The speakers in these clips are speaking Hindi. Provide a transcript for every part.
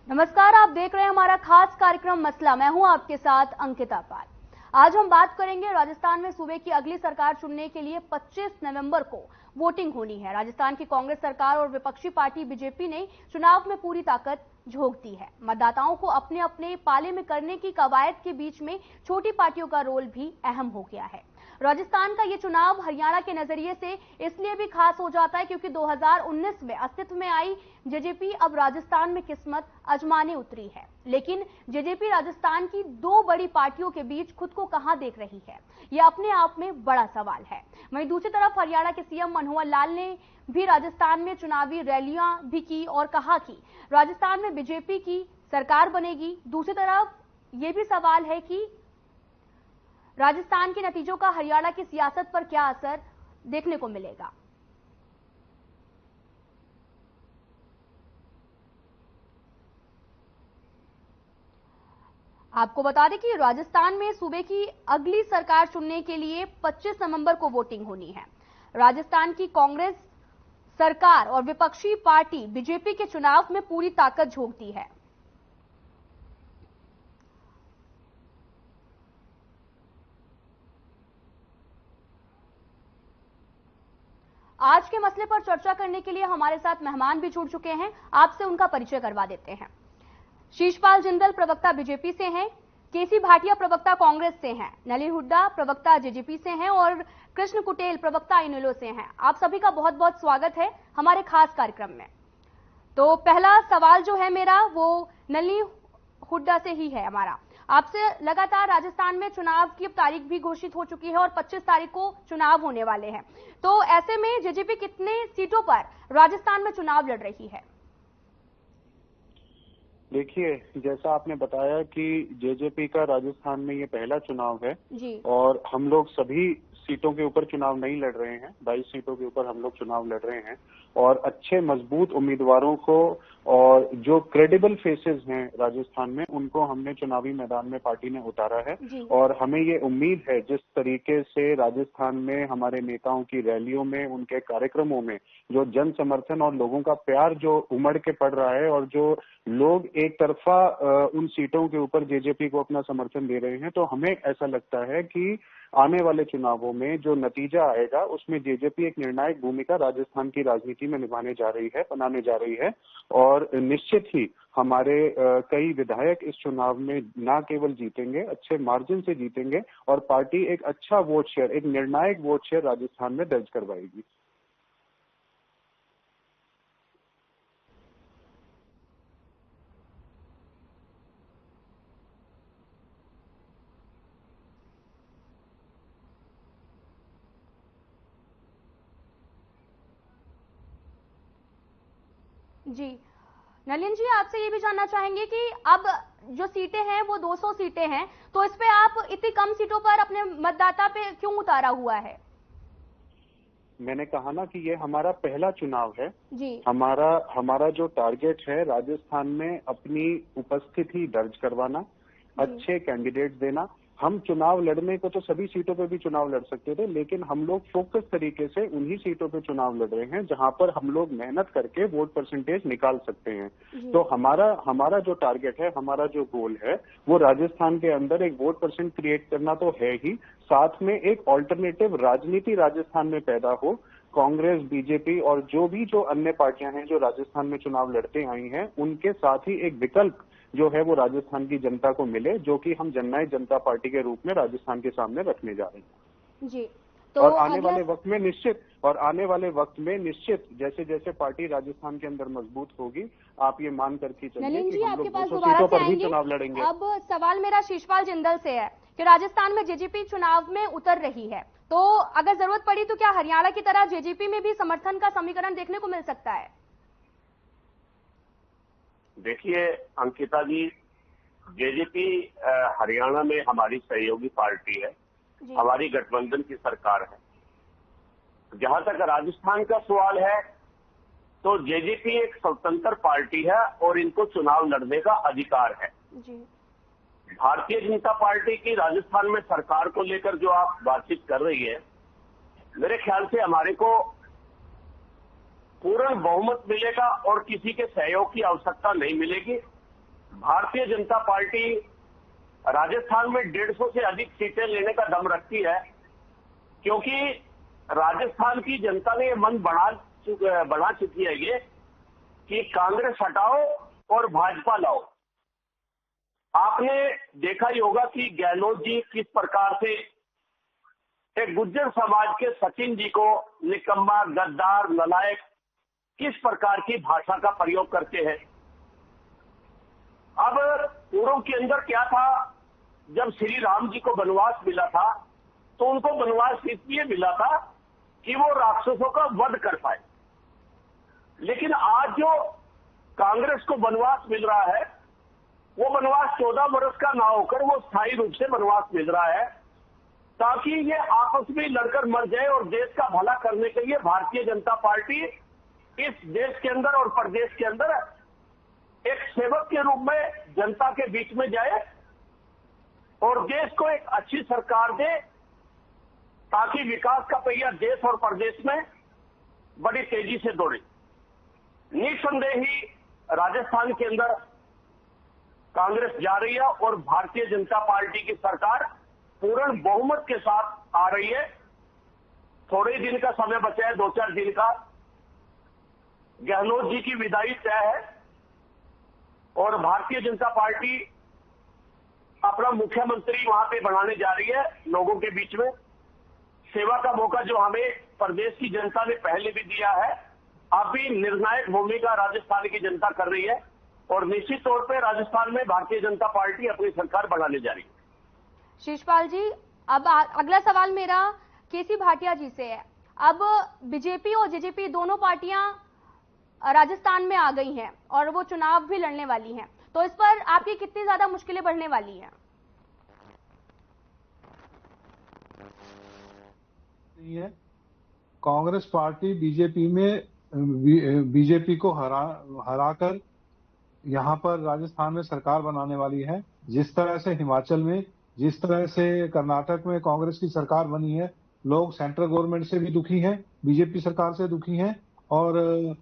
नमस्कार, आप देख रहे हैं हमारा खास कार्यक्रम मसला। मैं हूं आपके साथ अंकिता पाल। आज हम बात करेंगे राजस्थान में सूबे की अगली सरकार चुनने के लिए 25 नवंबर को वोटिंग होनी है। राजस्थान की कांग्रेस सरकार और विपक्षी पार्टी बीजेपी ने चुनाव में पूरी ताकत झोंक दी है। मतदाताओं को अपने अपने पाले में करने की कवायद के बीच में छोटी पार्टियों का रोल भी अहम हो गया है। राजस्थान का ये चुनाव हरियाणा के नजरिए से इसलिए भी खास हो जाता है क्योंकि 2019 में अस्तित्व में आई जेजेपी अब राजस्थान में किस्मत आजमाने उतरी है। लेकिन जेजेपी राजस्थान की दो बड़ी पार्टियों के बीच खुद को कहां देख रही है, यह अपने आप में बड़ा सवाल है। वहीं दूसरी तरफ हरियाणा के सीएम मनोहर लाल ने भी राजस्थान में चुनावी रैलियां भी की और कहा कि राजस्थान में बीजेपी की सरकार बनेगी। दूसरी तरफ यह भी सवाल है कि राजस्थान के नतीजों का हरियाणा की सियासत पर क्या असर देखने को मिलेगा। आपको बता दें कि राजस्थान में सूबे की अगली सरकार चुनने के लिए 25 नवंबर को वोटिंग होनी है। राजस्थान की कांग्रेस सरकार और विपक्षी पार्टी बीजेपी के चुनाव में पूरी ताकत झोंकती है। आज के मसले पर चर्चा करने के लिए हमारे साथ मेहमान भी जुड़ चुके हैं। आपसे उनका परिचय करवा देते हैं। शीशपाल जिंदल प्रवक्ता बीजेपी से हैं, केसी भाटिया प्रवक्ता कांग्रेस से हैं, नलिन हुड्डा प्रवक्ता जेजेपी से हैं और कृष्ण कुटेल प्रवक्ता इनेलो से हैं। आप सभी का बहुत बहुत स्वागत है हमारे खास कार्यक्रम में। तो पहला सवाल जो है मेरा वो नलिन हुड्डा से ही है हमारा। आपसे लगातार राजस्थान में चुनाव की अब तारीख भी घोषित हो चुकी है और 25 तारीख को चुनाव होने वाले हैं। तो ऐसे में जेजेपी कितने सीटों पर राजस्थान में चुनाव लड़ रही है? देखिए, जैसा आपने बताया कि जेजेपी का राजस्थान में ये पहला चुनाव है जी। और हम लोग सभी सीटों के ऊपर चुनाव नहीं लड़ रहे हैं। 22 सीटों के ऊपर हम लोग चुनाव लड़ रहे हैं और अच्छे मजबूत उम्मीदवारों को और जो क्रेडिबल फेसेस हैं राजस्थान में उनको हमने चुनावी मैदान में पार्टी ने उतारा है। और हमें ये उम्मीद है जिस तरीके से राजस्थान में हमारे नेताओं की रैलियों में, उनके कार्यक्रमों में जो जन समर्थन और लोगों का प्यार जो उमड़ के पड़ रहा है और जो लोग एक तरफा उन सीटों के ऊपर जेजेपी को अपना समर्थन दे रहे हैं, तो हमें ऐसा लगता है कि आने वाले चुनावों में जो नतीजा आएगा उसमें जेजेपी एक निर्णायक भूमिका राजस्थान की राजनीति में निभाने जा रही है, बनाने जा रही है। और निश्चित ही हमारे कई विधायक इस चुनाव में न केवल जीतेंगे, अच्छे मार्जिन से जीतेंगे और पार्टी एक अच्छा वोट शेयर, एक निर्णायक वोट शेयर राजस्थान में दर्ज करवाएगी। जी नलिन जी, आपसे ये भी जानना चाहेंगे कि अब जो सीटें हैं वो 200 सीटें हैं, तो इस पे आप इतनी कम सीटों पर अपने मतदाता पे क्यों उतारा हुआ है? मैंने कहा ना कि ये हमारा पहला चुनाव है जी। हमारा जो टारगेट है राजस्थान में अपनी उपस्थिति दर्ज करवाना, अच्छे कैंडिडेट देना। हम चुनाव लड़ने को तो सभी सीटों पे भी चुनाव लड़ सकते थे, लेकिन हम लोग फोकस तरीके से उन्हीं सीटों पे चुनाव लड़ रहे हैं जहां पर हम लोग मेहनत करके वोट परसेंटेज निकाल सकते हैं। तो हमारा जो टारगेट है, हमारा जो गोल है वो राजस्थान के अंदर एक वोट परसेंट क्रिएट करना तो है ही, साथ में एक ऑल्टरनेटिव राजनीति राजस्थान में पैदा हो। कांग्रेस, बीजेपी और जो अन्य पार्टियां हैं जो राजस्थान में चुनाव लड़ते आई हैं, उनके साथ ही एक विकल्प जो है वो राजस्थान की जनता को मिले, जो कि हम जननायक जनता पार्टी के रूप में राजस्थान के सामने रखने जा रहे हैं। जी। तो और आने वाले वक्त में निश्चित जैसे जैसे पार्टी राजस्थान के अंदर मजबूत होगी, आप ये मान करके चलिए कि हम लोग 200 सीटों पर भी चुनाव लड़ेंगे। अब सवाल मेरा शीशपाल जिंदल से है कि राजस्थान में जेजेपी चुनाव में उतर रही है, तो अगर जरूरत पड़ी तो क्या हरियाणा की तरह जेजेपी में भी समर्थन का समीकरण देखने को मिल सकता है? देखिए अंकिता जी, जेजेपी हरियाणा में हमारी सहयोगी पार्टी है, हमारी गठबंधन की सरकार है। जहां तक राजस्थान का सवाल है तो जेजेपी एक स्वतंत्र पार्टी है और इनको चुनाव लड़ने का अधिकार है। भारतीय जनता पार्टी की राजस्थान में सरकार को लेकर जो आप बातचीत कर रही है, मेरे ख्याल से हमारे को पूर्ण बहुमत मिलेगा और किसी के सहयोग की आवश्यकता नहीं मिलेगी। भारतीय जनता पार्टी राजस्थान में 150 से अधिक सीटें लेने का दम रखती है, क्योंकि राजस्थान की जनता ने मन बढ़ा चुकी है ये कि कांग्रेस हटाओ और भाजपा लाओ। आपने देखा ही होगा कि गहलोत जी किस प्रकार से एक गुर्जर समाज के सचिन जी को निकम्मा, गद्दार, नालायक किस प्रकार की भाषा का प्रयोग करते हैं। अब पूर्व के अंदर क्या था, जब श्री राम जी को वनवास मिला था तो उनको वनवास इसलिए मिला था कि वो राक्षसों का वध कर पाए। लेकिन आज जो कांग्रेस को वनवास मिल रहा है, वो वनवास 14 वर्ष का ना होकर वो स्थायी रूप से वनवास मिल रहा है, ताकि ये आपस में लड़कर मर जाए। और देश का भला करने के लिए भारतीय जनता पार्टी इस देश के अंदर और प्रदेश के अंदर एक सेवक के रूप में जनता के बीच में जाए और देश को एक अच्छी सरकार दे, ताकि विकास का पहिया देश और प्रदेश में बड़ी तेजी से दौड़े। निस्संदेह ही राजस्थान के अंदर कांग्रेस जा रही है और भारतीय जनता पार्टी की सरकार पूर्ण बहुमत के साथ आ रही है। थोड़े दिन का समय बचा है, 2-4 दिन का। गहलोत जी की विदाई तय है और भारतीय जनता पार्टी अपना मुख्यमंत्री वहां पे बनाने जा रही है लोगों के बीच में। सेवा का मौका जो हमें प्रदेश की जनता ने पहले भी दिया है, अब भी निर्णायक भूमिका राजस्थान की जनता कर रही है और निश्चित तौर पर राजस्थान में भारतीय जनता पार्टी अपनी सरकार बनाने जा रही है। शीशपाल जी, अब अगला सवाल मेरा केसी भाटिया जी से है। अब बीजेपी और जेजेपी दोनों पार्टियां राजस्थान में आ गई हैं और वो चुनाव भी लड़ने वाली हैं, तो इस पर आपकी कितनी ज्यादा मुश्किलें बढ़ने वाली हैं? कांग्रेस पार्टी बीजेपी को हराकर यहाँ पर राजस्थान में सरकार बनाने वाली है। जिस तरह से हिमाचल में, जिस तरह से कर्नाटक में कांग्रेस की सरकार बनी है, लोग सेंट्रल गवर्नमेंट से भी दुखी हैं, बीजेपी सरकार से दुखी हैं। और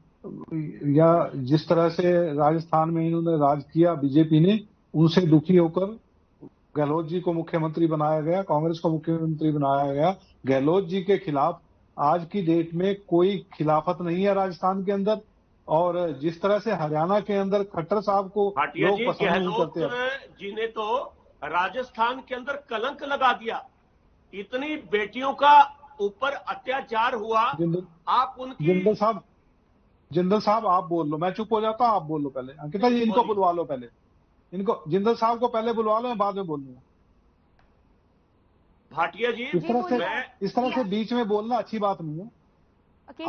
या जिस तरह से राजस्थान में इन्होंने राज किया बीजेपी ने, उनसे दुखी होकर गहलोत जी को मुख्यमंत्री बनाया गया, कांग्रेस को मुख्यमंत्री बनाया गया। गहलोत जी के खिलाफ आज की डेट में कोई खिलाफत नहीं है राजस्थान के अंदर। और जिस तरह से हरियाणा के अंदर खट्टर साहब को लोग पसंद नहीं करते, गहलोत जी ने तो राजस्थान के अंदर कलंक लगा दिया। इतनी बेटियों का ऊपर अत्याचार हुआ। आप उनकी जिंदल साहब आप बोल लो, मैं चुप हो जाता हूं, आप बोल लो पहले। अंकिता जी, इनको बुलवा लो पहले, इनको जिंदल साहब को पहले बुलवा लो, मैं बाद में बोलूंगा। भाटिया जी, इस तरह से बीच में बोलना अच्छी बात नहीं है।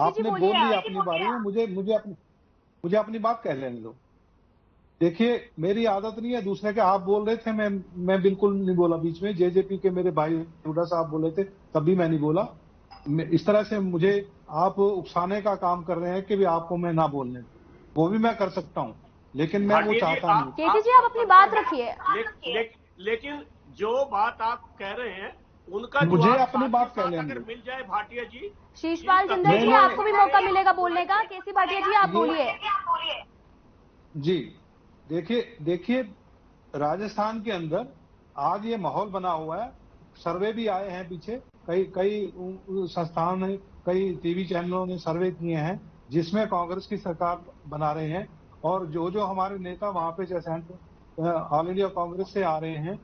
आपने बोल ली अपनी बारी में, मुझे अपनी बात कह लेने दो। देखिए, मेरी आदत नहीं है दूसरे के। आप बोल रहे थे, मैं बिल्कुल नहीं बोला बीच में। जेजेपी के मेरे भाई हुड्डा साहब बोले थे, तब भी मैं नहीं बोला। इस तरह से मुझे आप उकसाने का काम कर रहे हैं कि भी आपको मैं ना बोलने, वो भी मैं कर सकता हूं, लेकिन मैं वो चाहता नहीं। केसी जी, आप अपनी बात रखिए। लेकिन जो बात आप कह रहे हैं उनका मुझे अपनी बात कह लेंगे। अगर मिल जाए भाटिया जी। शीशपाल जिंदल जी, आपको भी मौका मिलेगा बोलने का। केसी भाटिया जी, आप बोलिए। जी, देखिए राजस्थान के अंदर आज ये माहौल बना हुआ है। सर्वे भी आए हैं पीछे, कई संस्थाओं ने, कई टीवी चैनलों ने सर्वे किए हैं, जिसमें कांग्रेस की सरकार बना रहे हैं। और जो हमारे नेता वहां पे जैसे ऑल इंडिया कांग्रेस से आ रहे हैं,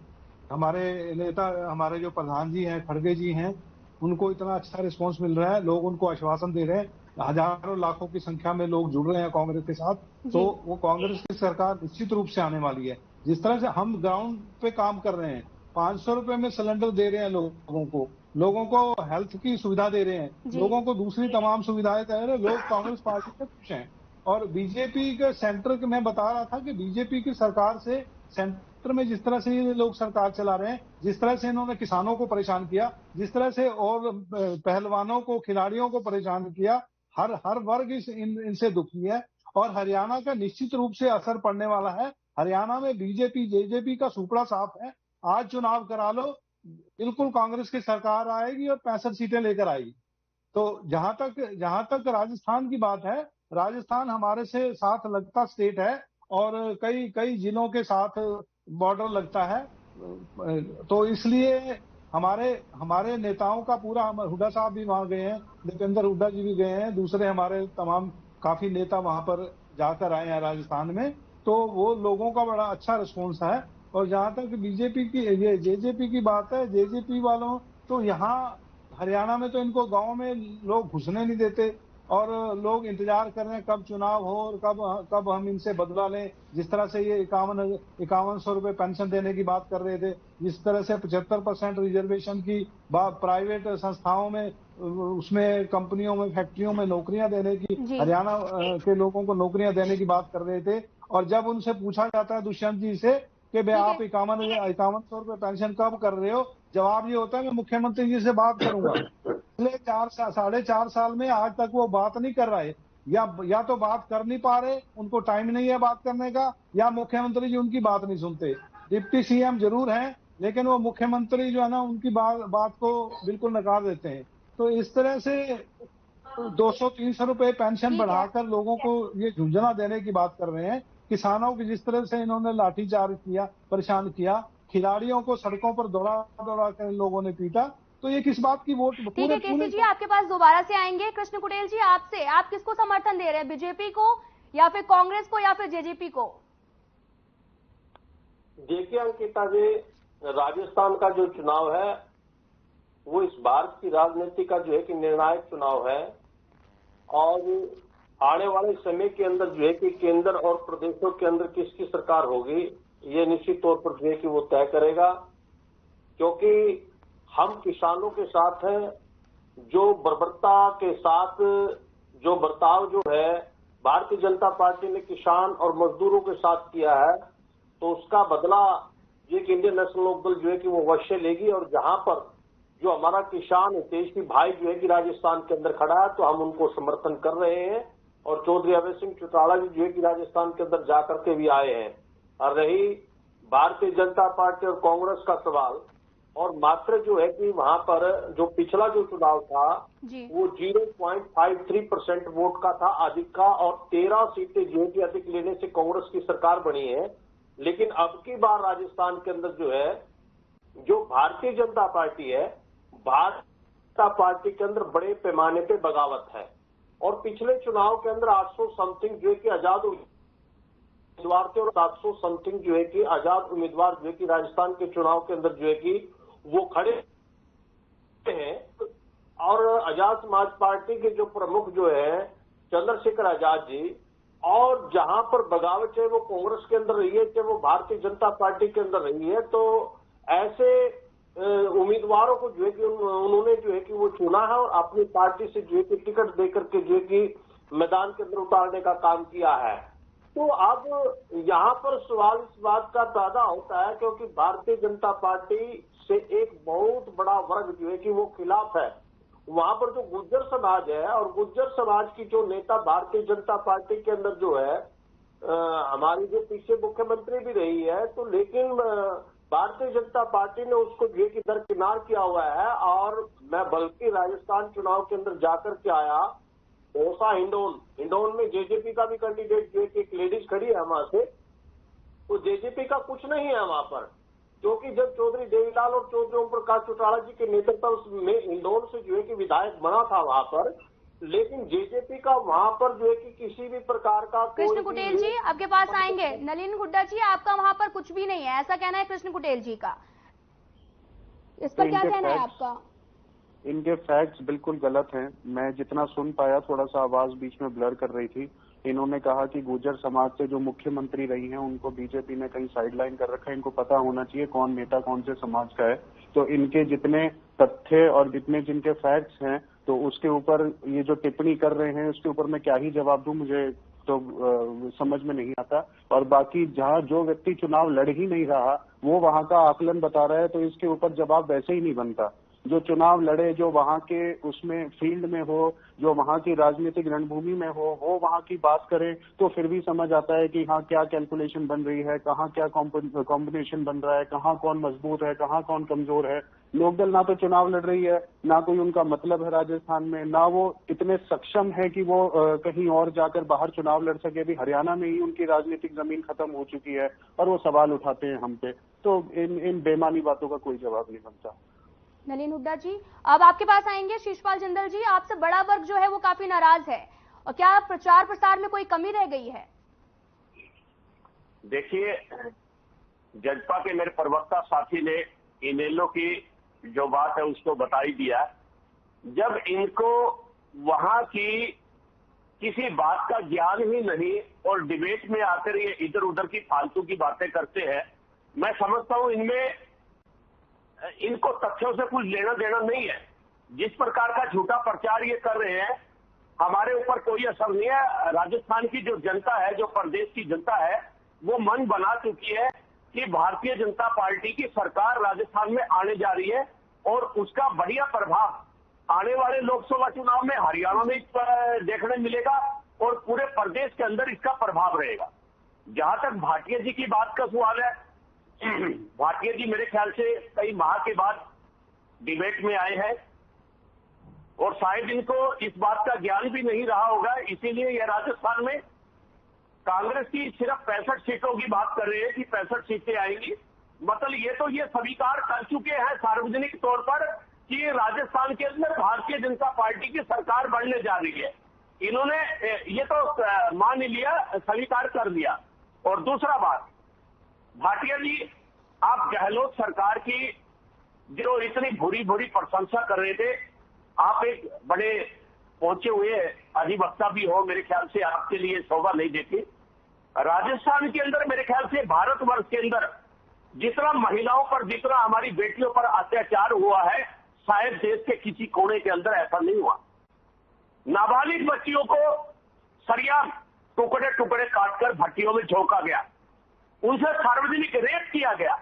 हमारे नेता, हमारे जो प्रधान जी हैं, खड़गे जी हैं, उनको इतना अच्छा रिस्पांस मिल रहा है। लोग उनको आश्वासन दे रहे हैं, हजारों लाखों की संख्या में लोग जुड़ रहे हैं कांग्रेस के साथ। तो वो कांग्रेस की सरकार निश्चित रूप से आने वाली है। जिस तरह से हम ग्राउंड पे काम कर रहे हैं, 500 रुपए में सिलेंडर दे रहे हैं लोगों को हेल्थ की सुविधा दे रहे हैं, लोगों को दूसरी तमाम सुविधाएं दे रहे हैं। लोग कांग्रेस पार्टी से खुश हैं। और बीजेपी के सेंटर के, मैं बता रहा था कि बीजेपी की सरकार से, सेंटर में जिस तरह से ये लोग सरकार चला रहे हैं, जिस तरह से इन्होंने किसानों को परेशान किया, जिस तरह से और पहलवानों को, खिलाड़ियों को परेशान किया, हर वर्ग इनसे दुखी है। और हरियाणा का निश्चित रूप से असर पड़ने वाला है। हरियाणा में बीजेपी जेजेपी का सुपड़ा साफ है। आज चुनाव करा लो, बिल्कुल कांग्रेस की सरकार आएगी और 65 सीटें लेकर आएगी। तो जहां तक राजस्थान की बात है, राजस्थान हमारे से साथ लगता स्टेट है। और कई कई जिलों के साथ बॉर्डर लगता है। तो इसलिए हमारे नेताओं का पूरा, हुड्डा साहब भी वहां गए हैं, दीपेंद्र हुड्डा जी भी गए हैं, दूसरे हमारे तमाम काफी नेता वहां पर जाकर आए हैं राजस्थान में। तो वो लोगों का बड़ा अच्छा रिस्पॉन्स है। और जहां तक बीजेपी की, ये जेजेपी की बात है, जेजेपी वालों तो यहाँ हरियाणा में तो इनको गांव में लोग घुसने नहीं देते, और लोग इंतजार कर रहे हैं कब चुनाव हो और कब हम इनसे बदला लें। जिस तरह से ये 5100 रुपए पेंशन देने की बात कर रहे थे, जिस तरह से 75% रिजर्वेशन की बात प्राइवेट संस्थाओं में, उसमें कंपनियों में, फैक्ट्रियों में नौकरियां देने की, हरियाणा के लोगों को नौकरियां देने की बात कर रहे थे। और जब उनसे पूछा जाता है दुष्यंत जी से कि भाई आप 5100 रुपए पेंशन कब कर रहे हो, जवाब ये होता है मैं मुख्यमंत्री जी से बात करूंगा। पिछले 4.5 साल में आज तक वो बात नहीं कर रहे, या तो बात कर नहीं पा रहे, उनको टाइम नहीं है बात करने का, या मुख्यमंत्री जी उनकी बात नहीं सुनते। डिप्टी सीएम जरूर हैं, लेकिन वो मुख्यमंत्री जो है ना, उनकी बात को बिल्कुल नकार देते हैं। तो इस तरह से 200-300 रुपए पेंशन बढ़ाकर लोगों को ये झुंझुना देने की बात कर रहे हैं। किसानों की जिस तरह से इन्होंने लाठीचार्ज किया, परेशान किया, खिलाड़ियों को सड़कों पर दौड़ा कर लोगों ने पीटा, तो ये किस बात की वोट? ठीक है केसी जी, आपके पास दोबारा से आएंगे। कृष्ण कुटेल जी, आपसे, आप किसको समर्थन दे रहे हैं, बीजेपी को या फिर कांग्रेस को या फिर जेजेपी को? देखिए अंकिता जी, राजस्थान का जो चुनाव है वो इस भारत की राजनीति का जो है कि निर्णायक चुनाव है, और आने वाले समय के अंदर जो है कि केंद्र और प्रदेशों के अंदर किसकी सरकार होगी ये निश्चित तौर पर जो है कि वो तय करेगा। क्योंकि हम किसानों के साथ हैं, जो बर्बरता के साथ जो बर्ताव जो है भारतीय जनता पार्टी ने किसान और मजदूरों के साथ किया है, तो उसका बदला ये कि इंडियन नेशनल लोक दल जो है कि वो अवश्य लेगी। और जहां पर जो हमारा किसान हितैषी भाई जो है कि राजस्थान के अंदर खड़ा है, तो हम उनको समर्थन कर रहे हैं। और चौधरी अभय सिंह चौटाला जी जो है कि राजस्थान के अंदर जाकर के भी आए हैं। और रही भारतीय जनता पार्टी और कांग्रेस का सवाल, और मात्र जो है कि वहां पर जो पिछला जो चुनाव था वो 0.53% वोट का था अधिक का, और 13 सीटें जो है कि अधिक लेने से कांग्रेस की सरकार बनी है। लेकिन अब की बार राजस्थान के अंदर जो है, जो भारतीय जनता पार्टी है, भारतीय जनता पार्टी के अंदर बड़े पैमाने पे बगावत है। और पिछले चुनाव के अंदर 800 समथिंग जो है कि आजाद उम्मीदवार थे, और 700 समथिंग जो है कि आजाद उम्मीदवार जो है कि राजस्थान के चुनाव के अंदर जो है कि वो खड़े हैं। और आजाद समाज पार्टी के जो प्रमुख जो है चंद्रशेखर आजाद जी, और जहां पर बगावत चाहे वो कांग्रेस के अंदर रही है चाहे वो भारतीय जनता पार्टी के अंदर रही है, तो ऐसे उम्मीदवारों को जो है कि उन्होंने जो है कि वो चुना है और अपनी पार्टी से जो है कि टिकट देकर के जो है कि मैदान के अंदर उतारने का काम किया है। तो अब यहाँ पर सवाल इस बात का पैदा होता है, क्योंकि भारतीय जनता पार्टी से एक बहुत बड़ा वर्ग जो है कि वो खिलाफ है। वहां पर जो गुज्जर समाज है, और गुज्जर समाज की जो नेता भारतीय जनता पार्टी के अंदर जो है, हमारी जो पीछे मुख्यमंत्री भी रही है, तो लेकिन भारतीय जनता पार्टी ने उसको जो है कि दरकिनार किया हुआ है। और मैं बल्कि राजस्थान चुनाव के अंदर जाकर के आया, दौसा हिंडौन में जेजेपी का भी कैंडिडेट जो है कि एक लेडीज खड़ी है वहां से, तो जेजेपी का कुछ नहीं है वहां पर। क्योंकि जब चौधरी देवीलाल और चौधरी ओम प्रकाश चौटाला जी के नेतृत्व में हिंडौन से जो है कि विधायक बना था वहां पर, लेकिन जेजेपी का वहां पर जो है कि किसी भी प्रकार का। कृष्ण कुटेल जी, आपके पास आएंगे। नलिन हुड्डा जी, आपका वहां पर कुछ भी नहीं है, ऐसा कहना है कृष्ण कुटेल जी का, इस पर क्या कहना है आपका? इनके फैक्ट्स बिल्कुल गलत हैं। मैं जितना सुन पाया, थोड़ा सा आवाज बीच में ब्लर कर रही थी। इन्होंने कहा कि गुर्जर समाज से जो मुख्यमंत्री रही हैं उनको बीजेपी ने कहीं साइडलाइन कर रखा है। इनको पता होना चाहिए कौन नेता कौन से समाज का है। तो इनके जितने तथ्य और जितने जिनके फैक्ट्स हैं, तो उसके ऊपर ये जो टिप्पणी कर रहे हैं उसके ऊपर मैं क्या ही जवाब दूं, मुझे तो समझ में नहीं आता। और बाकी जहां जो व्यक्ति चुनाव लड़ ही नहीं रहा वो वहां का आकलन बता रहा है, तो इसके ऊपर जवाब वैसे ही नहीं बनता। जो चुनाव लड़े, जो वहां के उसमें फील्ड में हो, जो वहां की राजनीतिक रणभूमि में हो, वो वहां की बात करें, तो फिर भी समझ आता है कि हाँ क्या कैलकुलेशन बन रही है, कहाँ क्या कॉम्बिनेशन बन रहा है, कहाँ कौन मजबूत है, कहाँ कौन कमजोर है। लोकदल ना तो चुनाव लड़ रही है, ना कोई उनका मतलब है राजस्थान में, ना वो इतने सक्षम है कि वो कहीं और जाकर बाहर चुनाव लड़ सके। अभी हरियाणा में ही उनकी राजनीतिक जमीन खत्म हो चुकी है और वो सवाल उठाते हैं हम पे। तो इन बेमानी बातों का कोई जवाब नहीं बनता। नलिन हुड्डा जी, अब आपके पास आएंगे शिषपाल जिंदल जी। आपसे बड़ा वर्ग जो है वो काफी नाराज है, और क्या प्रचार प्रसार में कोई कमी रह गई है? देखिए, जजपा के मेरे प्रवक्ता साथी ने इनेलो की जो बात है उसको बता ही दिया। जब इनको वहां की किसी बात का ज्ञान ही नहीं और डिबेट में आकर ये इधर उधर की फालतू की बातें करते हैं, मैं समझता हूं इनको तथ्यों से कुछ लेना देना नहीं है। जिस प्रकार का झूठा प्रचार ये कर रहे हैं, हमारे ऊपर कोई असर नहीं है। राजस्थान की जो जनता है, जो प्रदेश की जनता है, वो मन बना चुकी है कि भारतीय जनता पार्टी की सरकार राजस्थान में आने जा रही है और उसका बढ़िया प्रभाव आने वाले लोकसभा चुनाव में हरियाणा में देखने मिलेगा और पूरे प्रदेश के अंदर इसका प्रभाव रहेगा। जहां तक भाटिया जी की बात का सवाल है, भाटिया जी मेरे ख्याल से कई माह के बाद डिबेट में आए हैं और शायद इनको इस बात का ज्ञान भी नहीं रहा होगा, इसीलिए यह राजस्थान में कांग्रेस की सिर्फ 65 सीटों की बात कर रहे हैं कि 65 सीटें आएंगी। मतलब ये स्वीकार कर चुके हैं सार्वजनिक तौर पर कि राजस्थान के अंदर भारतीय जनता पार्टी की सरकार बनने जा रही है। इन्होंने ये तो मान लिया, स्वीकार कर दिया। और दूसरा बात, भाटिया जी, आप गहलोत सरकार की जो इतनी बुरी प्रशंसा कर रहे थे, आप एक बड़े पहुंचे हुए अधिवक्ता भी हो, मेरे ख्याल से आपके लिए शोभा नहीं देती। राजस्थान के अंदर मेरे ख्याल से भारतवर्ष के अंदर जितना महिलाओं पर, जितना हमारी बेटियों पर अत्याचार हुआ है, शायद देश के किसी कोने के अंदर ऐसा नहीं हुआ। नाबालिग बच्चियों को सरियाम टुकड़े टुकड़े काटकर भट्टियों में झोंका गया, उनसे सार्वजनिक रेप किया गया।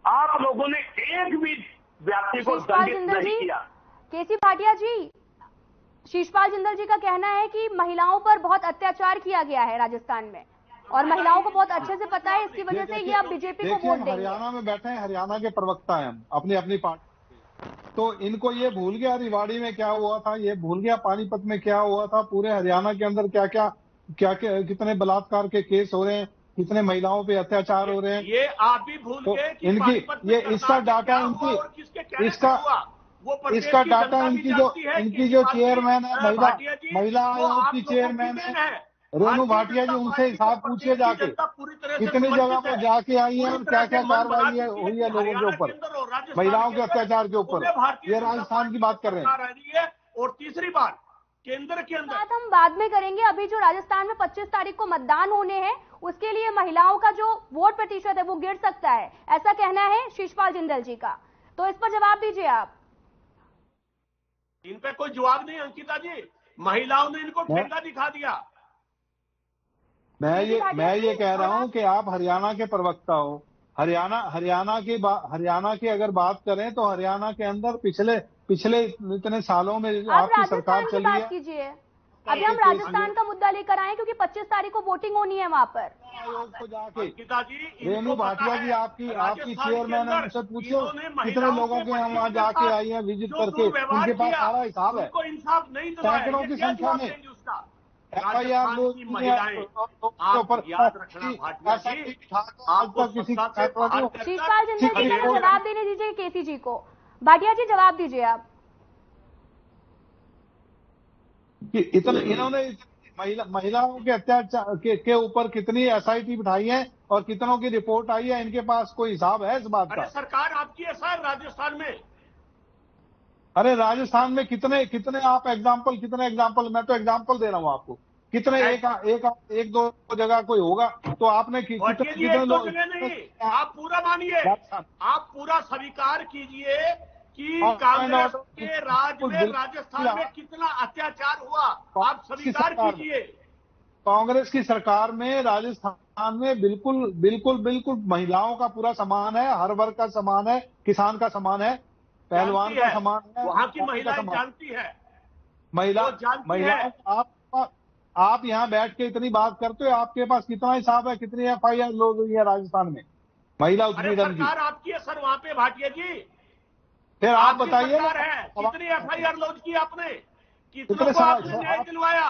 आप लोगों ने एक भी व्यक्ति को दंडित नहीं किया। केसी भाटिया जी, शिषपाल जिंदल जी का कहना है कि महिलाओं पर बहुत अत्याचार किया गया है राजस्थान में, और महिलाओं को बहुत अच्छे से पता है, इसकी वजह से ये अब बीजेपी को वोट देंगे। हरियाणा में बैठे हैं, हरियाणा के प्रवक्ता हैं हम अपनी अपनी पार्टी, तो इनको ये भूल गया रिवाड़ी में क्या हुआ था, ये भूल गया पानीपत में क्या हुआ था, पूरे हरियाणा के अंदर क्या क्या कितने बलात्कार के केस हो रहे हैं, कितने महिलाओं पे अत्याचार हो रहे हैं। ये आप भी भूल गए कि इनकी ये इसका डाटा इसका डाटा इनकी जो चेयरमैन है, महिला आयोग की चेयरमैन है रेणु भाटिया जी, उनसे हिसाब पूछिए जाके कितनी जगह पर जाके आई है और क्या क्या कार्रवाई हुई है लोगों के ऊपर, महिलाओं के अत्याचार के ऊपर। ये राजस्थान की बात कर रहे हैं। और तीसरी बात, केंद्र के अंदर बात हम बाद में करेंगे। अभी जो राजस्थान में 25 तारीख को मतदान होने हैं, उसके लिए महिलाओं का जो वोट प्रतिशत है वो गिर सकता है, ऐसा कहना है शिषपाल जिंदल जी का। तो इस पर जवाब दीजिए आप। इन पे कोई जवाब नहीं अंकिता जी, महिलाओं ने इनको ठेका दिखा दिया। मैं ये कह रहा हूं कि आप हरियाणा के प्रवक्ता हो। हरियाणा की अगर बात करें तो हरियाणा के अंदर पिछले इतने सालों में आपकी सरकार चली है। कीजिए, अभी हम राजस्थान का मुद्दा लेकर आए क्योंकि 25 तारीख को वोटिंग होनी है वहां पर। आयोग को जाके अंकिता जी, रेणु भाटिया जी आपकी चेयरमैन है, उनसे पूछो कितने लोगों के यहाँ वहाँ जाके आई है विजिट करके, उनके पास सारा हिसाब है। इंसाफ नहीं सैकड़ों की संख्या में FIR शिषपाल जिंदल जी को जवाब देने दीजिए, केसी जी को। भाटिया जी जवाब दीजिए आप। कि इन्होंने महिलाओं के अत्याचार के ऊपर कितनी SIT बिठाई है और कितनों की रिपोर्ट आई है, इनके पास कोई हिसाब है इस बात का? सरकार आपकी है सर राजस्थान में। अरे राजस्थान में कितने आप कितने एग्जाम्पल, मैं तो एग्जाम्पल दे रहा हूँ आपको, कितने एक दो जगह कोई होगा तो आपने कितने लोग नहीं, आप पूरा मानिए, आप पूरा स्वीकार कीजिए कि कांग्रेस के राज में राजस्थान में कितना अत्याचार हुआ, आप स्वीकार कीजिए। कांग्रेस की सरकार में राजस्थान में बिल्कुल महिलाओं का पूरा सम्मान है, हर वर्ग का सम्मान है, किसान का सम्मान है, पहलवान का सम्मान है, वहां की महिलाएं जानती है। महिला आप यहाँ बैठ के इतनी बात करते हो, आपके पास कितना हिसाब है, कितनी FIR लोग हुई है राजस्थान में महिला उत्पीड़न की? सरकार आपकी है सर वहां पे भाटिया जी, फिर आप बताइए कितनी FIR लॉन्च की आपने, कितनों को आपने न्याय दिलवाया?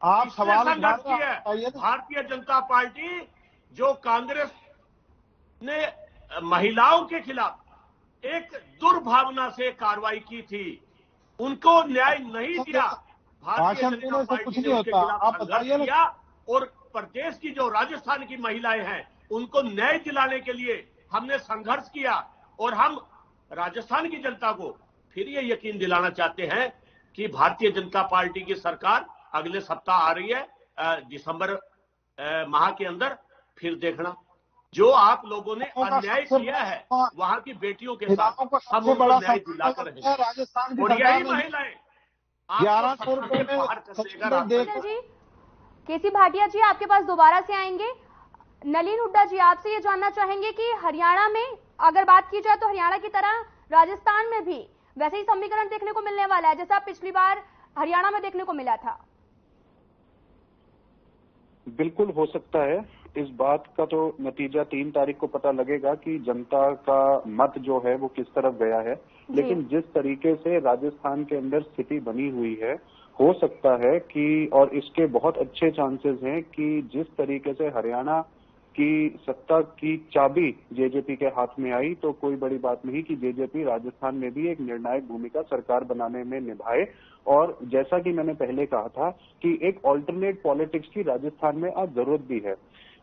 आप सवाल संघर्ष किया है भारतीय जनता पार्टी, जो कांग्रेस ने महिलाओं के खिलाफ एक दुर्भावना से कार्रवाई की थी, उनको न्याय नहीं दिया। भारतीय जनता पार्टी ने उसके खिलाफ संघर्ष किया और प्रदेश की जो राजस्थान की महिलाएं हैं उनको न्याय दिलाने के लिए हमने संघर्ष किया। और हम राजस्थान की जनता को फिर ये यकीन दिलाना चाहते हैं कि भारतीय जनता पार्टी की सरकार अगले सप्ताह आ रही है, दिसंबर माह के अंदर। फिर देखना जो आप लोगों ने अन्याय किया है वहां की बेटियों के साथ हम उनको न्याय दिलाकर रहेंगे। राजस्थान और यही महिलाएं 1100 रुपए में केसी भाटिया जी आपके पास दोबारा से आएंगे। नलिन हुड्डा जी, आपसे ये जानना चाहेंगे कि हरियाणा में अगर बात की जाए तो हरियाणा की तरह राजस्थान में भी वैसे ही समीकरण देखने को मिलने वाला है जैसा पिछली बार हरियाणा में देखने को मिला था। बिल्कुल हो सकता है। इस बात का तो नतीजा 3 तारीख को पता लगेगा कि जनता का मत जो है वो किस तरफ गया है। लेकिन जिस तरीके से राजस्थान के अंदर स्थिति बनी हुई है, हो सकता है कि, और इसके बहुत अच्छे चांसेस हैं कि जिस तरीके से हरियाणा की सत्ता की चाबी जेजेपी के हाथ में आई, तो कोई बड़ी बात नहीं कि जेजेपी राजस्थान में भी एक निर्णायक भूमिका सरकार बनाने में निभाए। और जैसा कि मैंने पहले कहा था कि एक ऑल्टरनेट पॉलिटिक्स की राजस्थान में आज जरूरत भी है।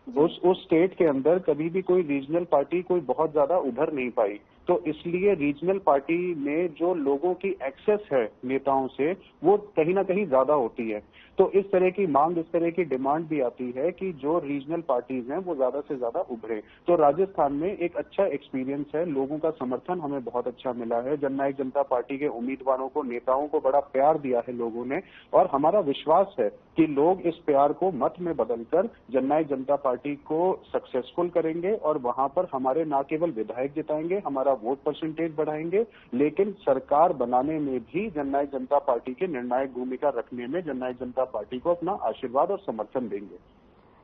उस स्टेट के अंदर कभी भी कोई रीजनल पार्टी कोई बहुत ज्यादा उभर नहीं पाई, तो इसलिए रीजनल पार्टी में जो लोगों की एक्सेस है नेताओं से वो कहीं ना कहीं ज्यादा होती है। तो इस तरह की मांग, इस तरह की डिमांड भी आती है कि जो रीजनल पार्टीज हैं वो ज्यादा से ज्यादा उभरे। तो राजस्थान में एक अच्छा एक्सपीरियंस है, लोगों का समर्थन हमें बहुत अच्छा मिला है। जननायक जनता पार्टी के उम्मीदवारों को, नेताओं को बड़ा प्यार दिया है लोगों ने, और हमारा विश्वास है कि लोग इस प्यार को मत में बदलकर जननायक जनता पार्टी को सक्सेसफुल करेंगे और वहां पर हमारे न केवल विधायक जिताएंगे, हमारा वोट परसेंटेज बढ़ाएंगे, लेकिन सरकार बनाने में भी जननायक जनता पार्टी के निर्णायक भूमिका रखने में जननायक जनता पार्टी को अपना आशीर्वाद और समर्थन देंगे।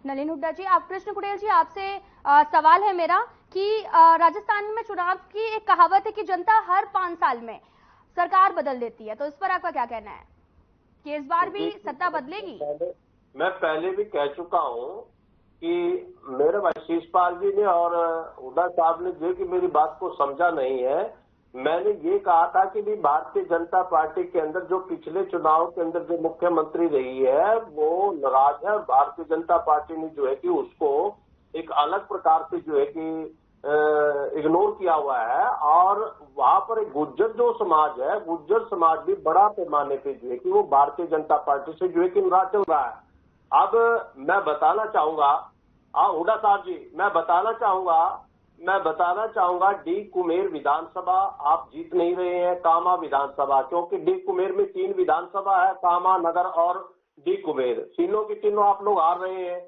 नलिन हुड्डा जी, आप कृष्ण कुटेल जी, आपसे सवाल है मेरा कि राजस्थान में चुनाव की एक कहावत है कि जनता हर 5 साल में सरकार बदल देती है, तो इस पर आपका क्या कहना है कि इस बार भी सत्ता बदलेगी? मैं पहले भी कह चुका हूं कि मेरे भाई शिषपाल जी ने और हुड्डा साहब ने जो कि मेरी बात को समझा नहीं है। मैंने ये कहा था कि भी भारतीय जनता पार्टी के अंदर जो पिछले चुनाव के अंदर जो मुख्यमंत्री रही है वो नाराज है। भारतीय जनता पार्टी ने जो है कि उसको एक अलग प्रकार से जो है कि इग्नोर किया हुआ है। और वहां पर एक गुज्जर जो समाज है, गुज्जर समाज भी बड़ा पैमाने पे जो है कि वो भारतीय जनता पार्टी से जो है कि नाराज चल रहा है। अब मैं बताना चाहूंगा, हुड्डा साहब जी, मैं बताना चाहूंगा डी कुमेर विधानसभा आप जीत नहीं रहे हैं, कामा विधानसभा, क्योंकि डी कुमेर में 3 विधानसभा है, कामा, नगर और डी कुमेर, तीनों की तीनों आप लोग हार रहे हैं।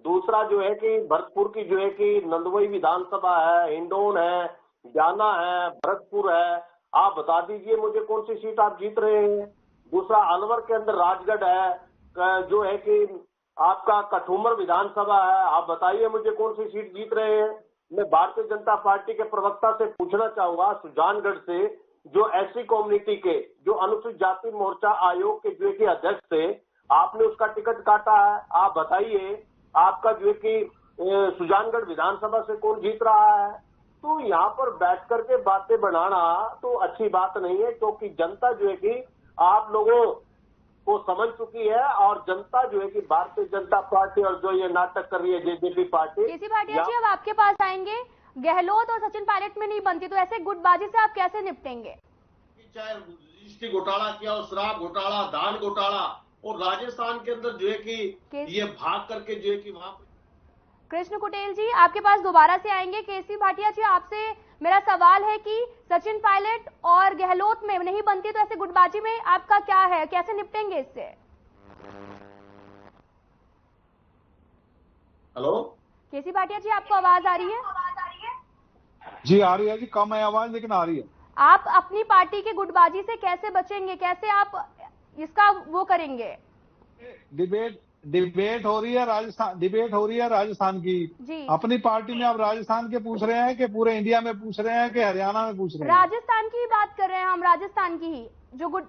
दूसरा जो है कि भरतपुर की जो है कि नंदवई विधानसभा है, हिंडोन है, जाना है, भरतपुर है, आप बता दीजिए मुझे कौन सी सीट आप जीत रहे हैं। दूसरा अलवर के अंदर राजगढ़ है, जो है कि आपका कठुमर विधानसभा है, आप बताइए मुझे कौन सी सीट जीत रहे हैं। मैं भारतीय जनता पार्टी के प्रवक्ता से पूछना चाहूंगा, सुजानगढ़ से जो एससी कम्युनिटी के जो अनुसूचित जाति मोर्चा आयोग के जो है कि अध्यक्ष थे, आपने उसका टिकट काटा है, आप बताइए आपका जो है कि सुजानगढ़ विधानसभा से कौन जीत रहा है। तो यहाँ पर बैठ करके बातें बनाना तो अच्छी बात नहीं है, क्योंकि जनता जो है कि आप लोगों को समझ चुकी है और जनता जो है कि भारतीय जनता पार्टी और जो ये नाटक कर रही है जेजेपी पार्टी। केसी भाटिया जी, अब आपके पास आएंगे। गहलोत और सचिन पायलट में नहीं बनती तो ऐसे गुटबाजी से आप कैसे निपटेंगे? चाहे रजिस्ट्री घोटाला किया हो, शराब घोटाला, धान घोटाला, और राजस्थान के अंदर जो है कि ये भाग करके जो है कि वहां। कृष्ण कुटेल जी, आपके पास दोबारा से आएंगे। केसी भाटिया जी, आपसे मेरा सवाल है कि सचिन पायलट और गहलोत में नहीं बनती तो ऐसे गुटबाजी में आपका क्या है, कैसे निपटेंगे इससे? हेलो केसी भाटिया जी, आपको आवाज आ रही है? जी आ रही है जी, कम है आवाज लेकिन आ रही है। आप अपनी पार्टी की गुटबाजी से कैसे बचेंगे, कैसे आप इसका वो करेंगे? डिबेट हो रही है राजस्थान की जी। अपनी पार्टी में। आप राजस्थान के पूछ रहे हैं कि पूरे इंडिया में पूछ रहे हैं कि हरियाणा में पूछ रहे हैं? राजस्थान की ही बात कर रहे हैं हम, राजस्थान की ही। जो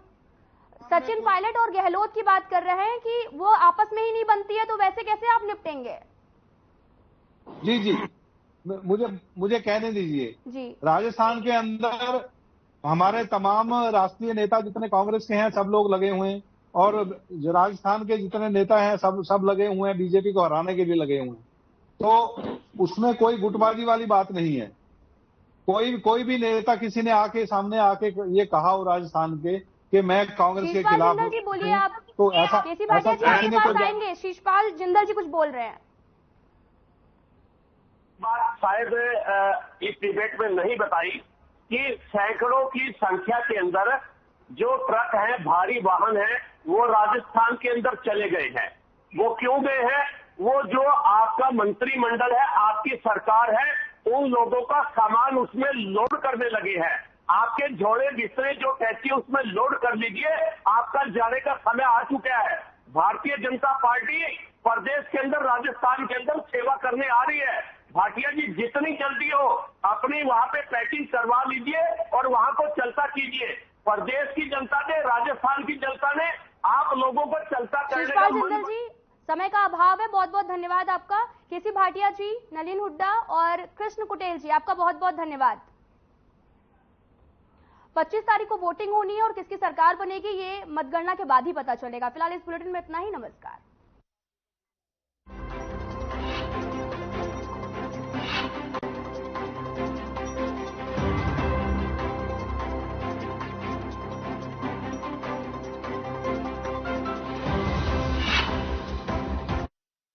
सचिन पायलट और गहलोत की बात कर रहे हैं कि वो आपस में ही नहीं बनती है, तो वैसे कैसे आप निपटेंगे? जी मुझे कहने दीजिए जी। राजस्थान के अंदर हमारे तमाम राष्ट्रीय नेता जितने कांग्रेस के हैं सब लोग लगे हुए हैं, और जो राजस्थान के जितने नेता हैं सब लगे हुए हैं, बीजेपी को हराने के लिए लगे हुए हैं। तो उसमें कोई गुटबाजी वाली बात नहीं है। कोई भी नेता किसी ने सामने आके ये कहा हो राजस्थान के कि मैं कांग्रेस के खिलाफ जिंदल जी बोलिए आप। तो ऐसा केसी भाटिया जी आपके पास आएंगे। शिषपाल जिंदल जी कुछ बोल रहे हैं। बात शायद इस डिबेट में नहीं बताई कि सैकड़ों की संख्या के अंदर जो ट्रक हैं, भारी वाहन हैं, वो राजस्थान के अंदर चले गए हैं। वो क्यों गए हैं? वो जो आपका मंत्रिमंडल है, आपकी सरकार है, उन लोगों का सामान उसमें लोड करने लगे हैं। आपके झोड़े बिस्तरे जो कहती है उसमें लोड कर लीजिए, आपका जाने का समय आ चुका है। भारतीय जनता पार्टी प्रदेश के अंदर, राजस्थान के अंदर सेवा करने आ रही है। भाटिया जी जितनी जल्दी हो अपनी वहां पे पैकिंग करवा लीजिए और वहां को चलता कीजिए। प्रदेश की जनता ने, राजस्थान की जनता ने आप लोगों को चलता करने का जिंदल जी, समय का अभाव है, बहुत बहुत धन्यवाद आपका। केसी भाटिया जी, नलिन हुड्डा और कृष्ण कुटेल जी, आपका बहुत बहुत धन्यवाद। 25 तारीख को वोटिंग होनी है और किसकी सरकार बनेगी ये मतगणना के बाद ही पता चलेगा। फिलहाल इस बुलेटिन में इतना ही। नमस्कार।